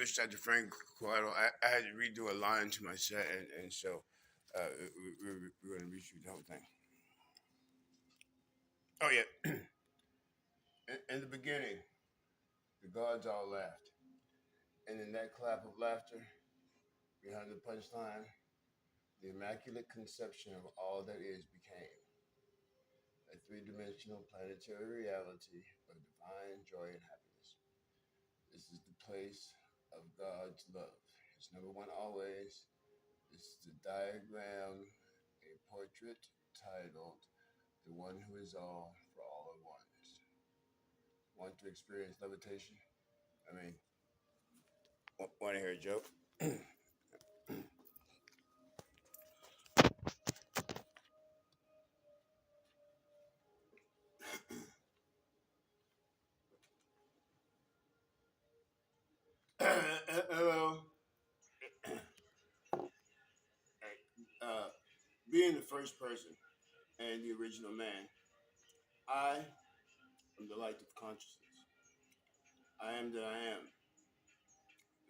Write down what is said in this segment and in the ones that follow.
Mr. Dr. Frank Coelho, I had to redo a line to my set, and so we're going to reshoot the whole thing. Oh, yeah. In the beginning, the gods all laughed. And in that clap of laughter, behind the punchline, the immaculate conception of all that is became a three-dimensional planetary reality of divine joy and happiness. This is the place of God's love. It's number one always. This is the diagram, a portrait titled The One Who Is All for All at Once. Want to experience levitation? I mean, want to hear a joke? Hello. uh, Being the first person and the original man, I am the light of consciousness. I am that I am,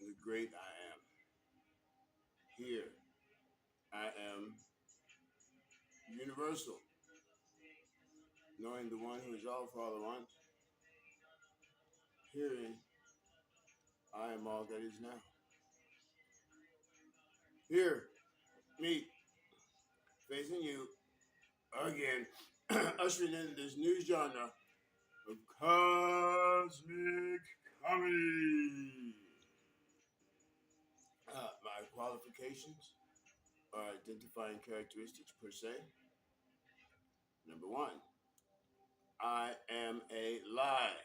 the great I am. Here, I am universal, knowing the one who is all for all at once. Herein, I am all that is now. Here, me, facing you, again, ushering in this new genre of cosmic comedy. My qualifications are identifying characteristics per se. Number one, I am a lie.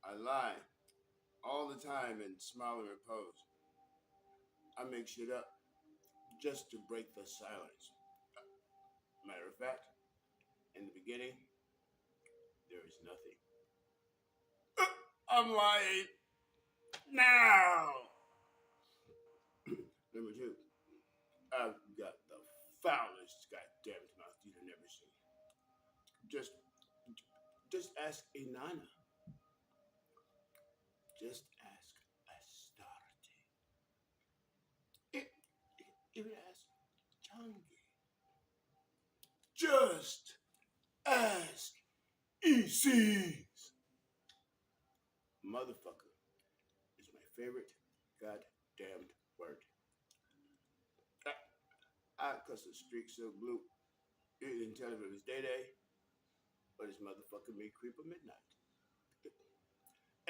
I lie all the time and smile and repose. I make shit up just to break the silence. Matter of fact, in the beginning, there is nothing. I'm lying now. Number two, I've got the foulest goddamn mouth you've never seen. Just ask a nana. Just ask Astarte. Even ask Changi. Just ask ECs. Motherfucker is my favorite goddamned word. Cause the streak so blue. You didn't tell him it was day, but his motherfucker may creep at midnight.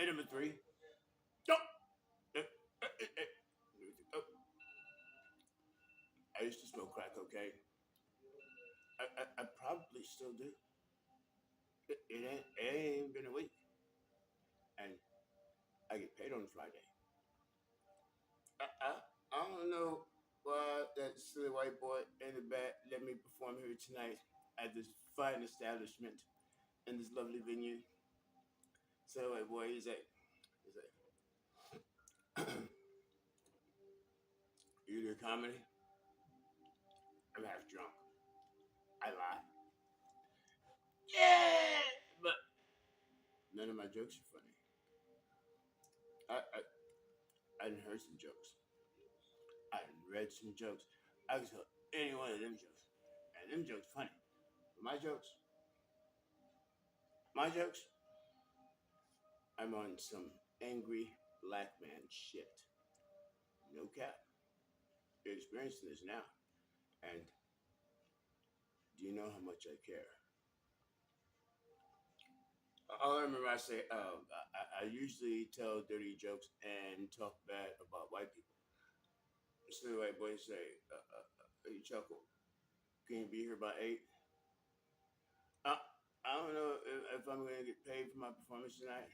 And number three, no. I used to smoke crack cocaine. I probably still do. It ain't been a week. And I get paid on Friday. I don't know why that silly white boy in the back let me perform here tonight at this fine establishment in this lovely venue. So white boy, he's like, you do comedy? I'm half drunk. I lie. Yeah, but none of my jokes are funny. I done heard some jokes. I done read some jokes. I can tell any one of them jokes. And them jokes funny. But my jokes, I'm on some angry black man shit. No cap. You're experiencing this now. And do you know how much I care? All I remember I say, I usually tell dirty jokes and talk bad about white people. So the white boys say, you chuckle. Can you be here by 8? I don't know if I'm going to get paid for my performance tonight.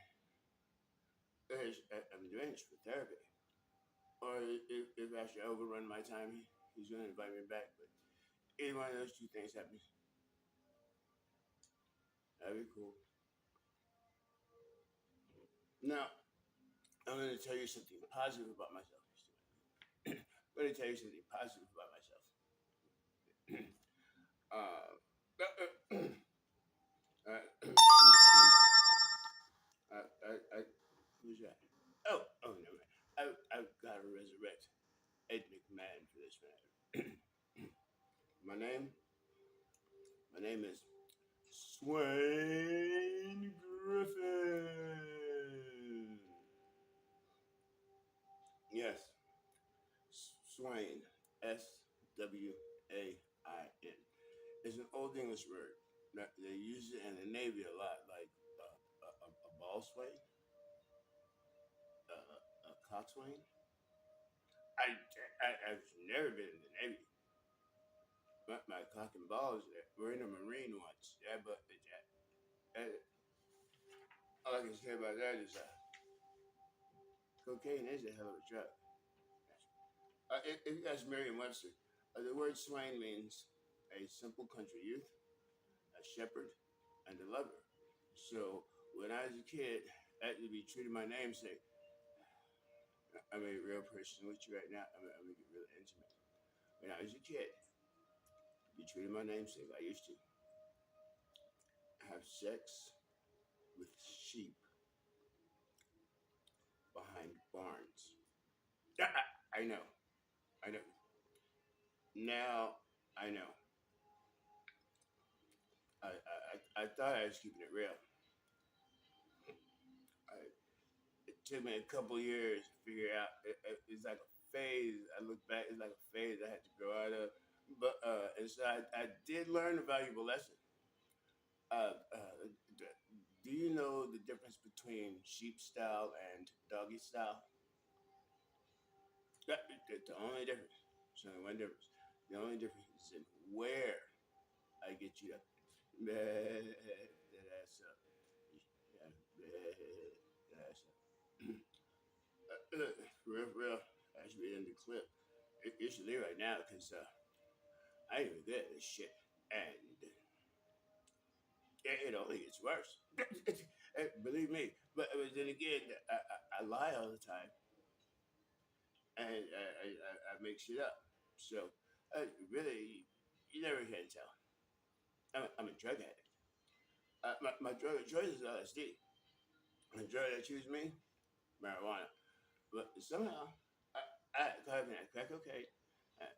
I'm doing this for therapy. Or if I should overrun my time, he's going to invite me back. But either one of those two things happens. That'd be cool. Now, I'm going to tell you something positive about myself. I'm going to tell you something positive about myself. Who's that? Oh, English word. They use it in the Navy a lot, like a ball swing, a coxswain. I've never been in the Navy. My cock and balls were in a Marine once. Yeah, but all I can say about that is cocaine is a hell of a drug. If you ask Merriam-Webster, the word swain means a simple country youth, a shepherd, and a lover. So when I was a kid, I had to be true to my namesake. I'm a real person with you right now. I'm gonna get real intimate. When I was a kid, to be true to my namesake, I used to have sex with sheep behind barns. I know. I know. Now I know. I thought I was keeping it real. It took me a couple years to figure out. It's like a phase. I look back, it's like a phase I had to grow out of. But and so I did learn a valuable lesson. Uh, uh, do you know the difference between sheep style and doggy style? That's the only difference. There's only one difference. The only difference is in where I get you to that ass up. Yeah, that ass up. For real, I should be in the clip. You should leave right now because I ain't even good at this shit. And it only gets worse. Believe me. But then again, I lie all the time. And I make shit up. So, really, you never can tell. I'm a drug addict. My drug of choice is LSD. The drug that choose me, marijuana. But somehow, I crack cocaine,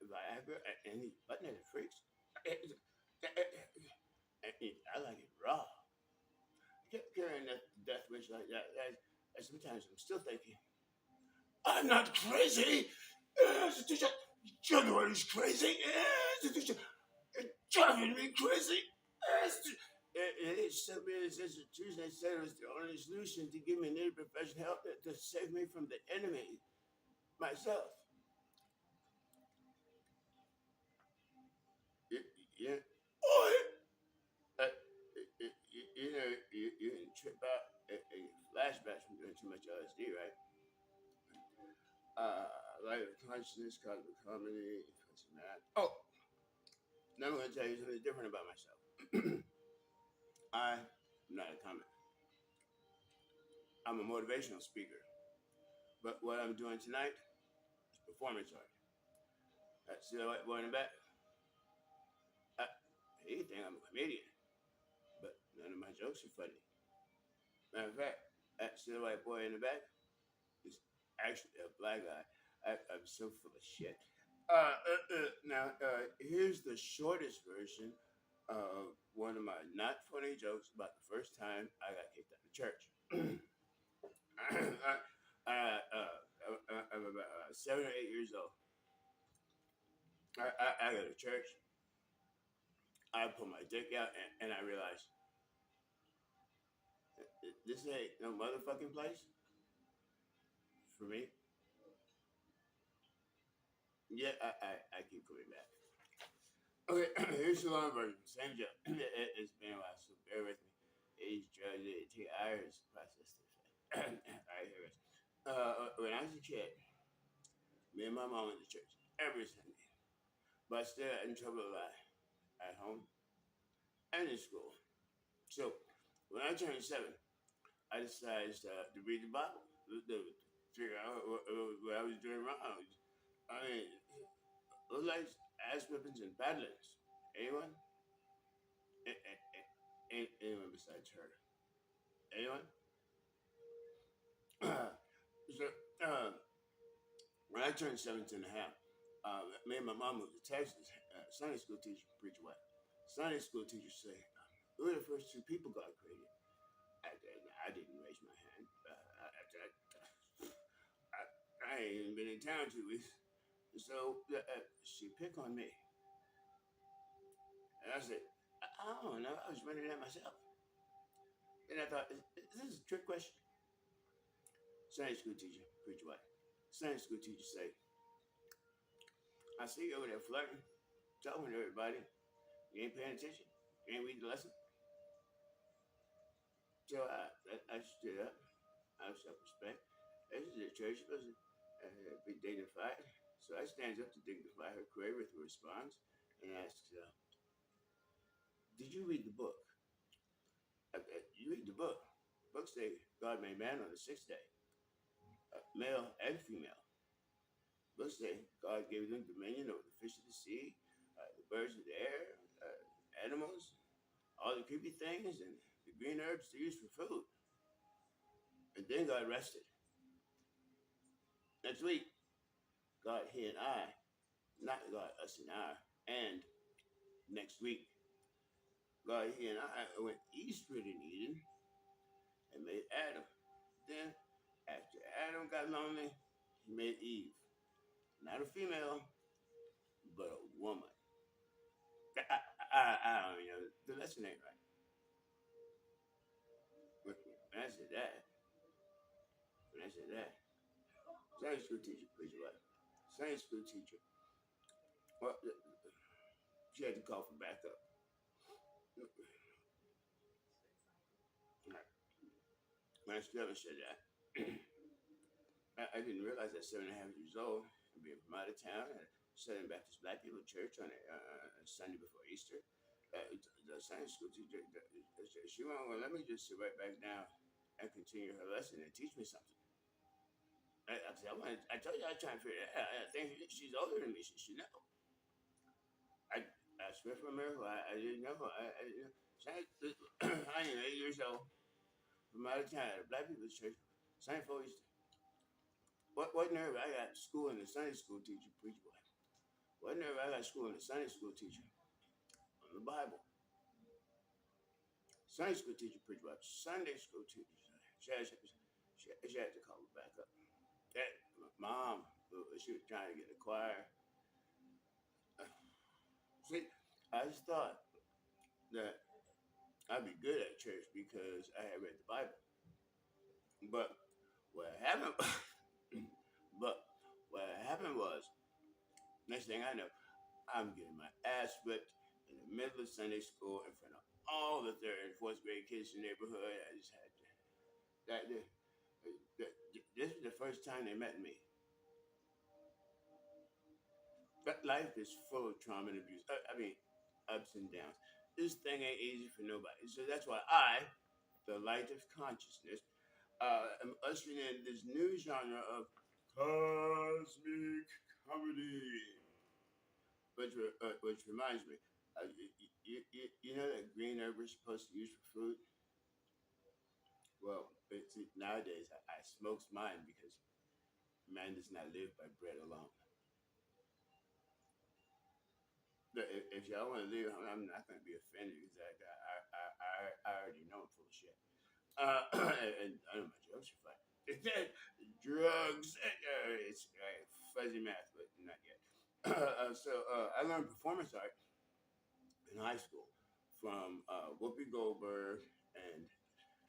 Viagra, and these button-headed freaks. I like it raw. I kept carrying that death wish like that. Sometimes I'm still thinking, I'm not crazy. You're the one who's crazy. You're driving me crazy. It sent me this institution. They said it was the only solution to give me needed professional help to save me from the enemy, myself. Yeah. You can trip out flashbacks from doing too much LSD, right? Light of consciousness, cosmic comedy, mad. Oh, now I'm going to tell you something different about myself. I'm not a comic. I'm a motivational speaker. But what I'm doing tonight is performance art. See the white boy in the back? He think I'm a comedian, but none of my jokes are funny. Matter of fact, see the white boy in the back? He's actually a black guy. I'm so full of shit. Now, here's the shortest version of one of my not funny jokes about the first time I got kicked out of church. I'm about 7 or 8 years old. I go to church. I pull my dick out and I realize this ain't no motherfucking place for me. Yet I keep coming back. Okay, here's the long version. Same joke. It's been a while, so bear with me. Age, drugs, it take hours to process this. Alright, here it is. When I was a kid, me and my mom went to church every Sunday. But I still got in trouble a lot at home and in school. So when I turned 7, I decided to read the Bible, to figure out what I was doing wrong. I mean, look like ass whippings and paddlings. Anyone? Anyone besides her? Anyone? So, when I turned 17 and a half, me and my mom moved to Texas. Sunday school teacher preach what? Sunday school teachers say, who are the first 2 people God created? I didn't raise my hand. I ain't even been in town 2 weeks. So she picked on me. And I said, I don't know. I was wondering that myself. And I thought, is this a trick question? Sunday school teacher, preach what? Sunday school teacher say, I see you over there flirting, talking to everybody. You ain't paying attention. You ain't reading the lesson. So I stood up. I was self-respect. This is a church. It wasn't be dignified. So I stands up to dignify her query with a response and asks, did you read the book? You read the book. Books say God made man on the sixth day, male and female. Books say God gave them dominion over the fish of the sea, the birds of the air, animals, all the creepy things, and the green herbs to use for food. And then God rested. Next week, God, he and I, not God, us and I, and next week, God, he and I went eastward in Eden and made Adam. Then, after Adam got lonely, he made Eve. Not a female, but a woman. I don't know. The lesson ain't right. When I said that, when I said that, Sunday school teacher, preacher, what? Sunday school teacher. Well, she had to call for backup. When I stood up and said that, I didn't realize at 7.5 years old, being from out of town at Southern Baptist Black People Church on a Sunday before Easter, the Sunday school teacher, she went, well, let me just sit right back down and continue her lesson and teach me something. I told you I was trying to figure it out. I think she's older than me. She should know. I swear for a miracle, I didn't know. I didn't know. I am 8 years old from out of town at a Black People's Church, Sunday before Easter. What nerve I got school and the Sunday school teacher preach what? What nerve I got school and the Sunday school teacher on the Bible. Sunday school teacher preach what? Sunday school teacher. She had to call me back up. That mom, she was trying to get a choir. See, I just thought that I'd be good at church because I had read the Bible. But what happened, but what happened was, next thing I know, I'm getting my ass whipped in the middle of Sunday school in front of all the third and fourth grade kids in the neighborhood. I just had to. This was the first time they met me. But life is full of trauma and abuse. I mean, ups and downs. This thing ain't easy for nobody. So that's why I, the light of consciousness, am ushering in this new genre of cosmic comedy. Which reminds me, you know that green herb we're supposed to use for food? Well, nowadays I smokes mine because man does not live by bread alone. If y'all want to leave, I'm not going to be offended because I already know I'm full of shit. And I know my jokes are fine. Drugs, it's fuzzy math, but not yet. I learned performance art in high school from Whoopi Goldberg and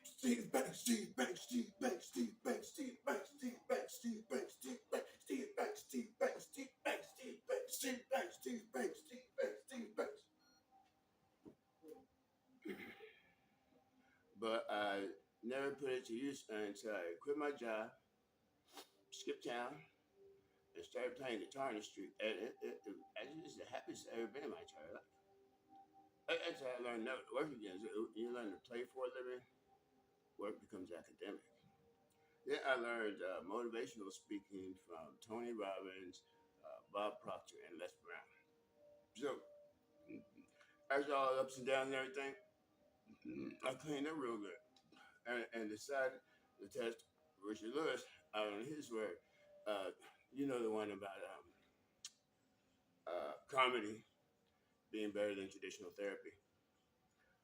Steve Banks, Steve Banks, Steve Banks, Steve Banks, Steve Banks, Steve Banks, Steve Banks, Steve Banks, Steve Banks, Steve Banks, Steve Banks, Steve Banks, Steve Banks, Steve Banks, Steve Banks, Steve Banks. But I never put it to use until I quit my job, skipped town, and started playing guitar in the street. And it's the happiest I've ever been in my entire life. That's how I learned never to work again. So you learn to play for a living, work becomes academic. Then I learned motivational speaking from Tony Robbins, Bob Proctor, and Les Brown. So, after all the ups and downs and everything, I cleaned up real good and decided to test Richard Lewis out on his word. You know the one about comedy being better than traditional therapy.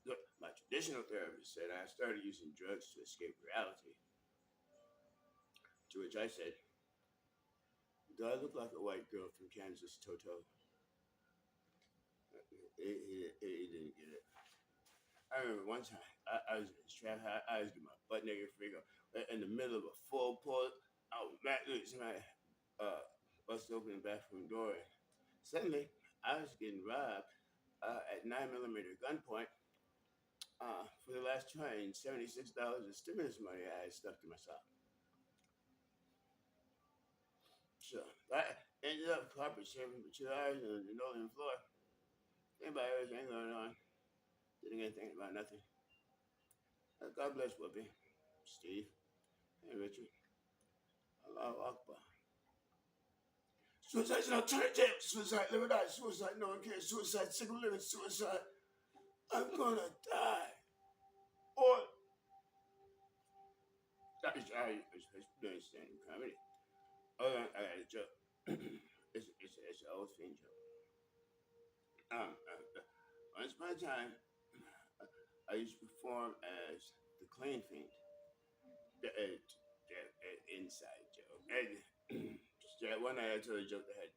Look, my traditional therapist said I started using drugs to escape reality. To which I said, do I look like a white girl from Kansas, Toto? He didn't get it. I remember one time I was in this trap house. I was getting my butt naked freak up in the middle of a full pull. Oh man, look, somebody busted open the bathroom door. And suddenly, I was getting robbed at 9mm gunpoint for the last $276 of stimulus money I had stuffed in my sock. So I ended up carpet surfing for 2 hours on the linoleum floor. Think about everything going on. Didn't get thinking about nothing. God bless Whoopi, Steve, and Richard. Allahu Akbar. Suicide's an alternative. Suicide, live or die. Suicide, no one cares. Suicide, single living. Suicide. I'm gonna die. Or it's doing stand comedy. Hold on, I got a joke. It's an old fiend joke. Once upon a time, I used to perform as the clean fiend. The inside joke. And one night I told a joke that had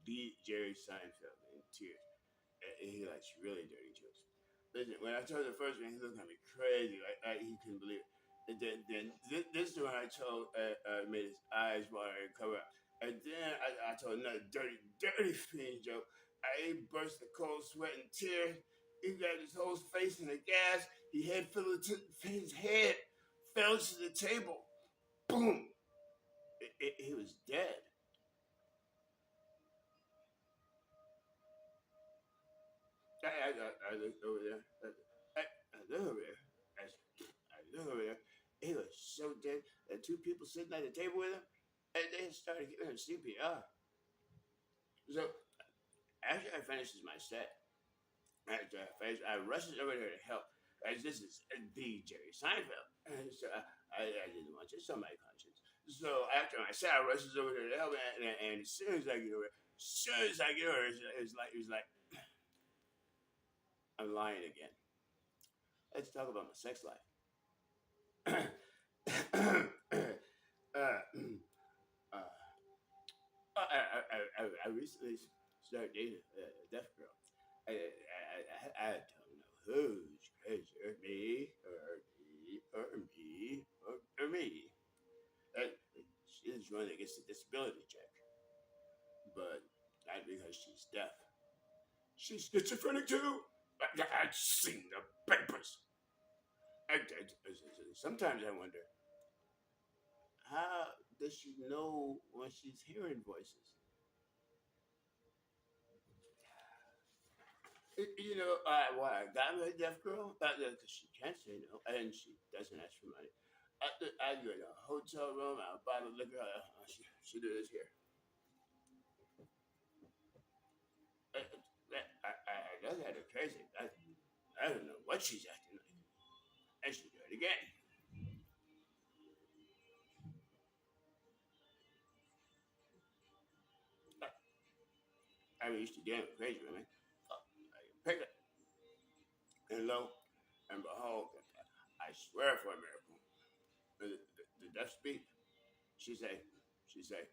the Jerry Seinfeld in tears. And he likes really dirty jokes. Listen, when I told the first one, he looked at me crazy, like he couldn't believe it. And then this is when I told, made his eyes water and cover up. And then I told another dirty fiend joke. He burst a cold sweat and tears. He grabbed his whole face in the gas. His head fell to the table. Boom! He was dead. I looked over there. I looked over there. I looked over there. He was so dead that two people sitting at the table with him, and they started giving him CPR. So after I finishes my set, I rushes over there to help. As this is the Jerry Seinfeld. And so I didn't want to show my conscience. So after my set, I rushes over there to help, and as soon as I get over, it's like I'm lying again. Let's talk about my sex life. uh, I recently started dating a deaf girl. I don't know who's crazier, me or me or me or me. She's the one that gets the disability check, but not because she's deaf. She's schizophrenic too. I've seen the papers. Sometimes I wonder, how does she know when she's hearing voices? Why I got with a deaf girl? Because she can't say no, and she doesn't ask for money. I go to a hotel room, I'll buy the liquor, she do this here. I look at her crazy. I don't know what she's acting like. And she do it again. I used to deal with crazy women. I pick it, and lo and behold, I swear for a miracle. The deaf speak. She say, she say,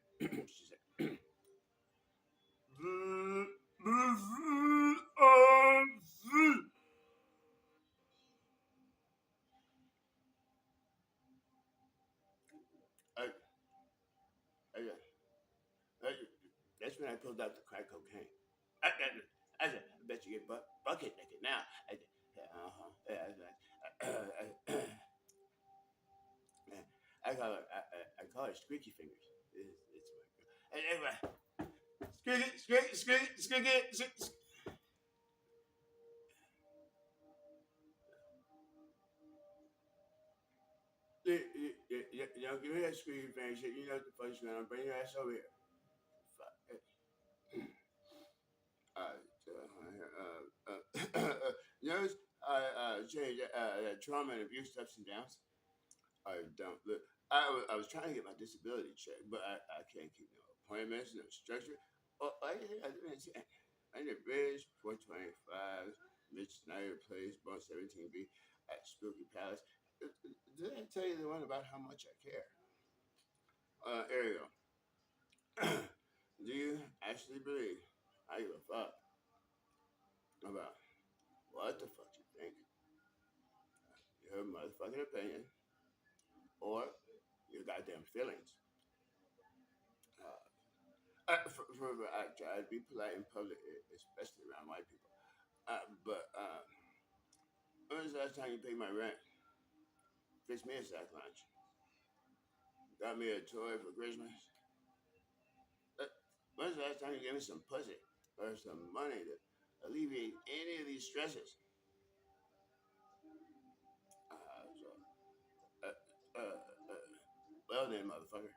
I, that's when I pulled out the crack cocaine. I said, I bet you get bucket naked now. Uh-huh. Yeah, I call her squeaky fingers. It's my girl. And anyway, squeaky. Give me that squeaky finger shit. You know what the fuck's going on. Bring your ass over here. Fuck. Notice I changed trauma and abuse ups and downs. I don't look. I was trying to get my disability check, but I can't keep no appointments, no structure. Oh, I need a bridge, 425, Mitch Snyder Place, Bar 17B at Spooky Palace. Did I tell you the one about how much I care? Here you go. Do you actually believe I give a fuck about what the fuck you think? motherfucking opinion or your goddamn feelings. I try to be polite in public, especially around white people. But when was the last time you paid my rent? Fix me a sack lunch. Got me a toy for Christmas. Uh, When's the last time you gave me some pussy or some money to alleviate any of these stresses? So, uh, uh, uh, well then, motherfucker.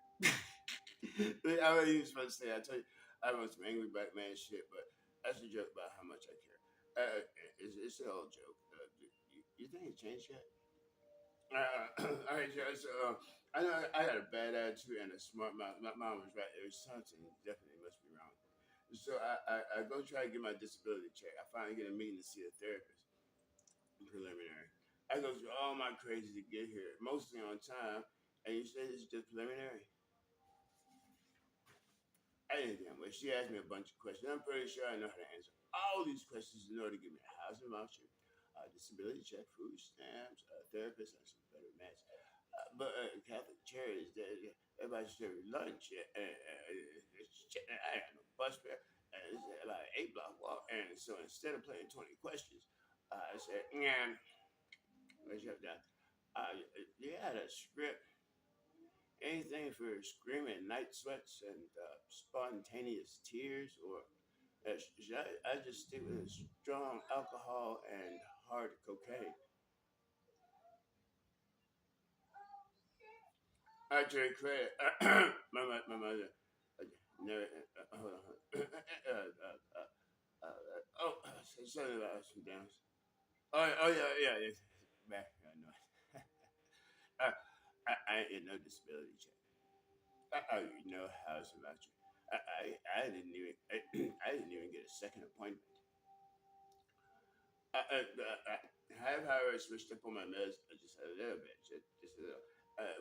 I know you was supposed to say. I tell you, I want some angry black man shit, but that's a joke about how much I care. It's an old joke. You think it changed yet? All right, yeah, so I know I had a bad attitude and a smart mouth. My mom was right. There was something definitely must be wrong. So I go try to get my disability check. I finally get a meeting to see a therapist, preliminary. I go through all my crazy to get here, mostly on time, and you say this is just preliminary. I didn't damn well. She asked me a bunch of questions. I'm pretty sure I know how to answer all these questions in order to give me a housing voucher, disability check, food stamps, therapist, and some better meds. But Catholic charities, everybody serves lunch. I had no bus fare. And it's about an 8 block walk. And so instead of playing 20 questions, I said, yeah, let's shut down. You had a script, anything for screaming night sweats and spontaneous tears, or should I just stick with strong alcohol and hard cocaine? I take credit. My mother. Never. Hold on. Oh, say something about some downs. Oh yeah, yeah, yeah. Back, I know. uh, I ain't get no disability check. I no housing voucher. I didn't even I didn't even get a second appointment. I have however switched up on my meds just a little bit, just a little.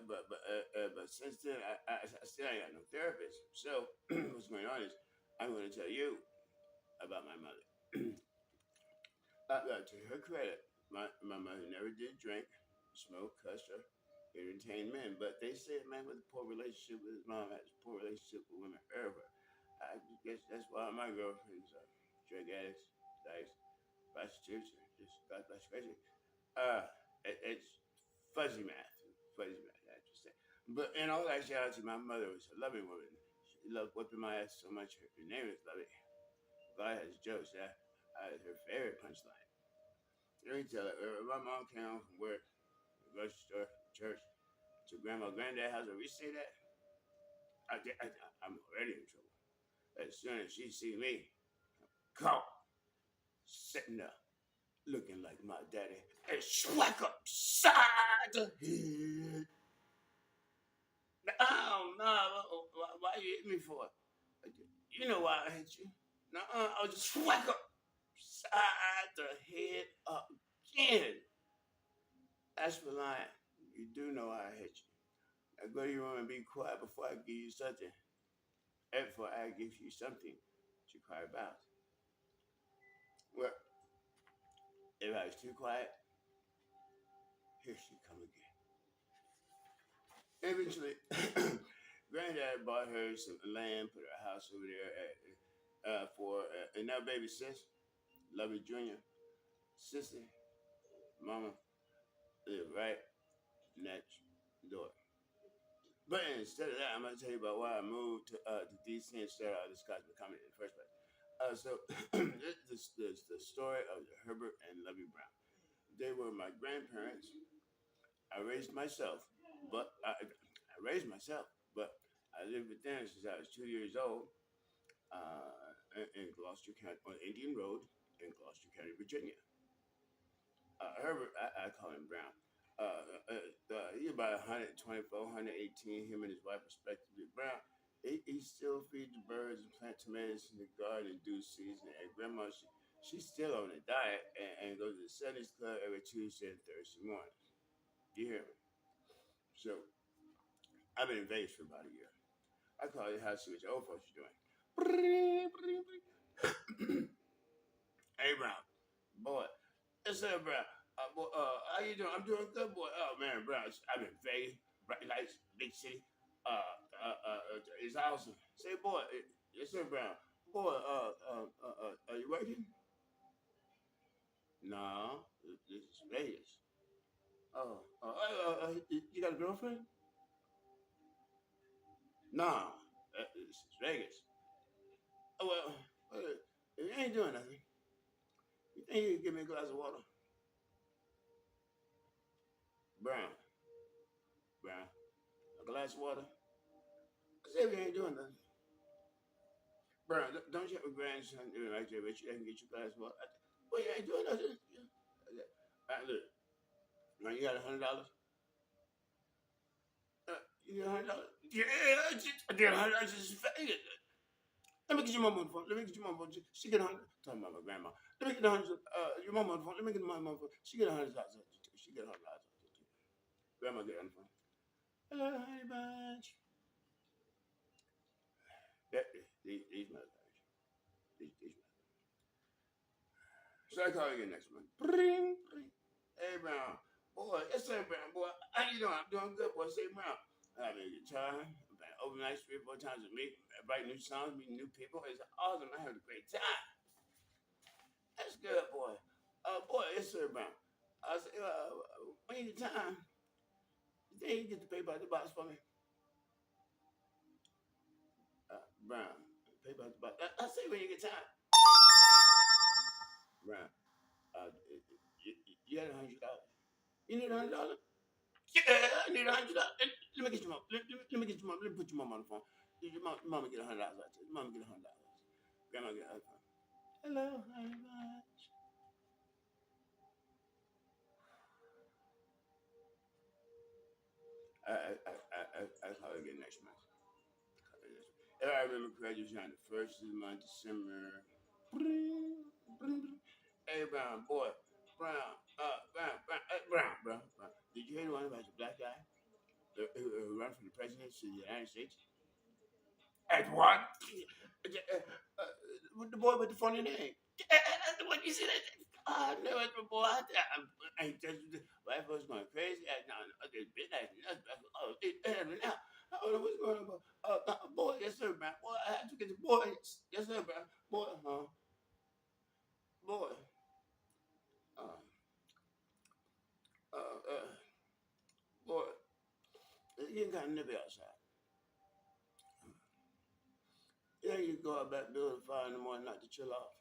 But since then, I still ain't got no therapist. So what's going on is I'm going to tell you about my mother. To her credit, my mother never did drink, smoke, cuss, or entertain men. But they say a man with a poor relationship with his mom has a poor relationship with women ever. I guess that's why my girlfriends are drug addicts, like prostitutes, or just God bless crazy. Uh, it's fuzzy math, fuzzy math, I have to say. But in all actuality, my mother was a loving woman. She loved whipping my ass so much. Her name is Lovey. God has jokes. Her favorite punchline. Let me tell her, my mom came home from work, the grocery store, church, to grandma, granddad house. Where we say that, I'm already in trouble. As soon as she see me, caught sitting up, looking like my daddy, and smack upside the head. Oh no! Why you hit me for? You know why I hit you? No, I'll just whack up side the head again. As for lying, you do know I hit you. Now go to your room and be quiet before I give you something. And before I give you something to cry about. Well, if I was too quiet, here she come again. Eventually, Granddad bought her some land, put her house over there and now baby sis, Lovey Jr., sister, mama, live right next door. But instead of that, I'm gonna tell you about why I moved to DC and started all this cosmic comedy in the first place. So this the story of Herbert and Lovey Brown. They were my grandparents. I raised myself, but I raised myself, but I lived with them since I was 2 years old in Gloucester County on Indian Road in Gloucester County, Virginia. Herbert, I call him Brown. He's about 124, 118, him and his wife respectively. Brown, he still feeds the birds and plant tomatoes in the garden in due season. And grandma, she's still on a diet and goes to the 70s club every Tuesday and Thursday morning. You hear me? So I've been in Vegas for about a year. I call it how to see what your old folks are doing. Hey, Brown, boy, listen up, Brown. Boy, how you doing? I'm doing good, boy. Oh man, bro, I'm in Vegas, bright lights, big city. It's awesome. Say, boy, yes sir, Brown. Boy, are you working? No, this is Vegas. You got a girlfriend? No, this is Vegas. Oh well, if you ain't doing nothing, you think you can give me a glass of water? Brown, Brown, a glass of water. I said if you ain't doing nothing. Bro, don't you have a grandson doing like that, but you can get your glass of water? Well, you ain't doing nothing. Look, man, you got $100? You got $100? Yeah, I get $100 just fake. Let me get your mom on the phone. Let me get your mom on the phone. She get $100. Talking about my grandma. Let me get $100. Your mom on the phone. Let me get my mom on the phone. She get $100. She get $100. Grandma get on the phone. Hello, honey bunch. These motherfuckers. These So I call you next month. Bring, bring. Hey, Brown. Boy, yes, sir, Brown. Boy, how you doing? I'm doing good, boy. Say, Brown. I'm having a good time. I'm playing overnight 3 or 4 times a week. Writing new songs, meeting new people. It's awesome. I having a great time. That's good, boy. Boy, yes, sir, Brown. I say, when you get time, you think you get the paper out the box for me? Brown, paper out the box. I say when you get time. Brown, you had $100. You need $100? Yeah, I need $100. Let me get your mom. Let me get your mom. Let me put your mom on the phone. Your mama get $100 out there. Your mama get $100. Grandma get $100. Hello, honey bunch. I call it again next month. If I remember correctly, it was on the first of the month, December. Hey, Brown, boy. Brown. Did you hear the one about the black guy who ran for the presidency of the United States? At what? With the boy with the funny name. What you see that? I know it, boy. I just white folks going crazy. Now, this bitch acting nuts. Oh, it happened now. I don't know what's going on. Boy, yes sir, man. Boy, I had to get the boy. Yes sir, man. Boy, boy. Uh, uh, uh, boy. It's getting kind of nippy outside. Yeah, you go out back, build a fire in the morning, not to chill off.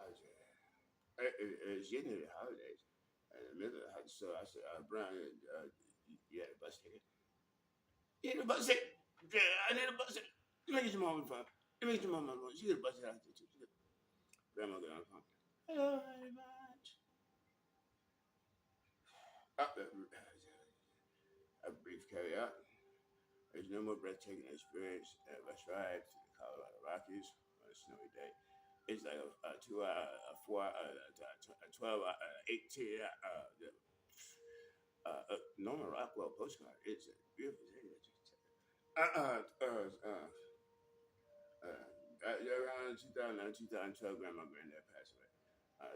I said, it's getting to the holidays. In the middle of the holidays, so I said, Brian, you had a bus ticket? You need a bus ticket? Yeah, I need a bus ticket. Let me get your mom on the phone. Let me get your mom on the phone. She get a bus ticket out there too. Grandma get on the phone. Hello, honey bunch. A brief carryout. There's no more breathtaking experience at bus ride to the Colorado Rockies on a snowy day. It's like a 2 hour, a 4 hour, a 12 hour, 18 Norman Rockwell postcard. It's a beautiful thing. Around 2009, 2012, Grandma Granddad passed away.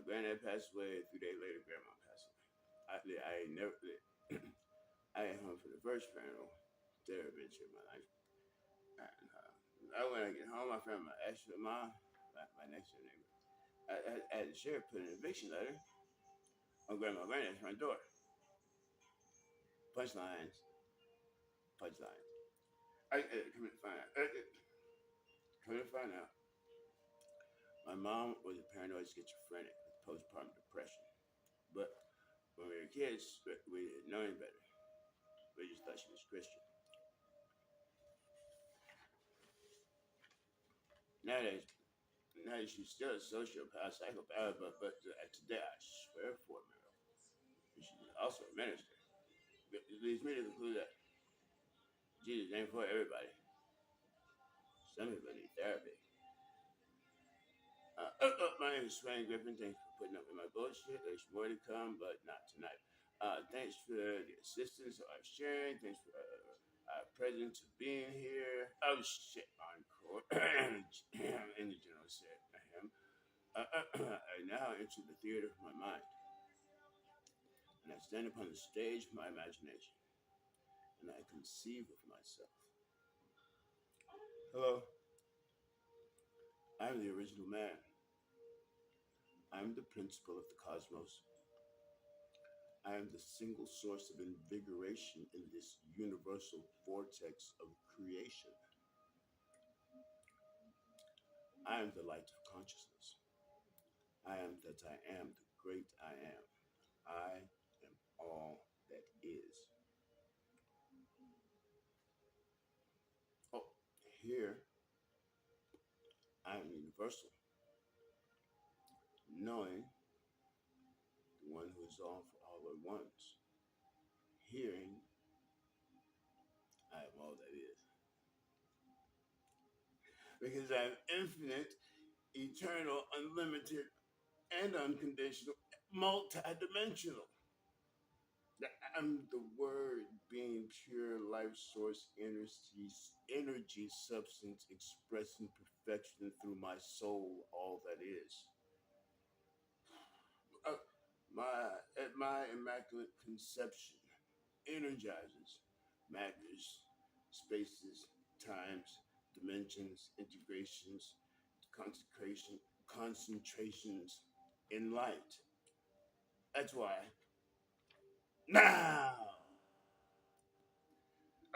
Granddad passed away. 3 days later, Grandma passed away. I never, I ain't home for the first funeral there eventually in my life. And, when I get home, I found my extra mom, my next door neighbor. I had the sheriff put an eviction letter on Grandma Granddad's front door. Punchlines, punchlines. Come to find out, my mom was a paranoid schizophrenic with postpartum depression. But when we were kids, we didn't know any better. We just thought she was Christian. Nowadays, nowadays she's still a sociopath, psychopath, but today I swear for a miracle, she's also a minister. It leads me to conclude that Jesus ain't for everybody. Some people need therapy. My name is Swain Griffin. Thanks for putting up with my bullshit. There's more to come, but not tonight. Thanks for the assistance of sharing. Thanks for our presence of being here. Oh shit, encore. or in the general sense, I now enter the theater of my mind, and I stand upon the stage of my imagination, and I conceive of myself. Hello, I am the original man. I am the principle of the cosmos. I am the single source of invigoration in this universal vortex of creation. I am the light of consciousness. I am that I am, the great I am. I am all that is. Oh, here I am universal, knowing the one who is all for all at once. Hearing I am all that is. Because I am infinite, eternal, unlimited, and unconditional, multidimensional. I'm the word being pure life source energy substance expressing perfection through my soul, all that is. Uh, my immaculate conception energizes matters, spaces, times, dimensions, integrations, concentrations in light. That's why now.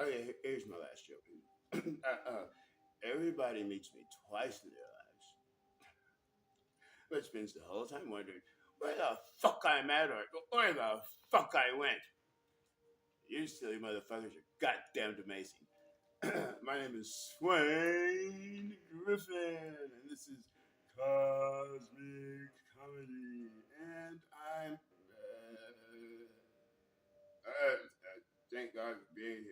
Okay, here's my last joke. Everybody meets me twice in their lives, but spends the whole time wondering where the fuck I'm at or where the fuck I went. You silly motherfuckers are goddamn amazing. My name is Swain Griffin, and this is Cosmic Comedy, and I'm thank God for being here.